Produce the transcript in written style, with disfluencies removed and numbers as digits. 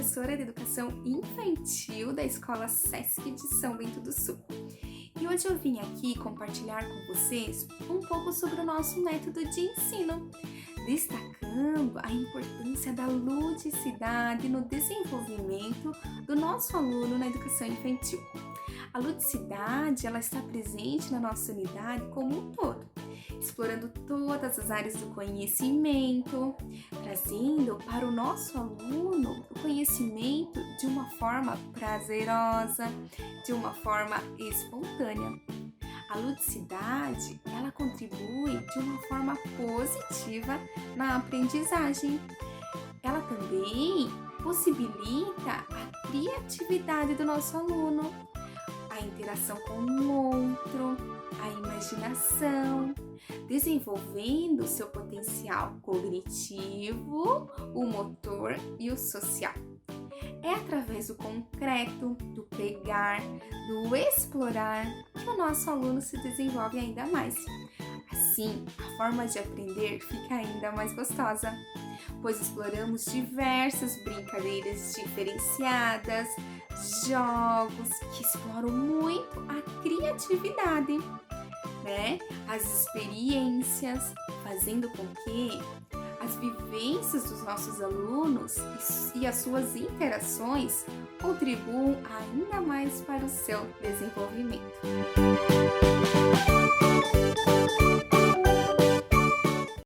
professora de Educação Infantil da Escola Sesc de São Bento do Sul. E hoje eu vim aqui compartilhar com vocês um pouco sobre o nosso método de ensino, destacando a importância da ludicidade no desenvolvimento do nosso aluno na educação infantil. A ludicidade, ela está presente na nossa unidade como um todo, explorando todas as áreas do conhecimento, trazendo para o nosso aluno o conhecimento de uma forma prazerosa, de uma forma espontânea. A ludicidade, ela contribui de uma forma positiva na aprendizagem. Ela também possibilita a criatividade do nosso aluno, a interação com o outro, a imaginação, desenvolvendo seu potencial cognitivo, o motor e o social. É através do concreto, do pegar, do explorar que o nosso aluno se desenvolve ainda mais. Assim, a forma de aprender fica ainda mais gostosa, pois exploramos diversas brincadeiras diferenciadas, jogos que exploram muito a criatividade, né? As experiências, fazendo com que as vivências dos nossos alunos e as suas interações contribuam ainda mais para o seu desenvolvimento.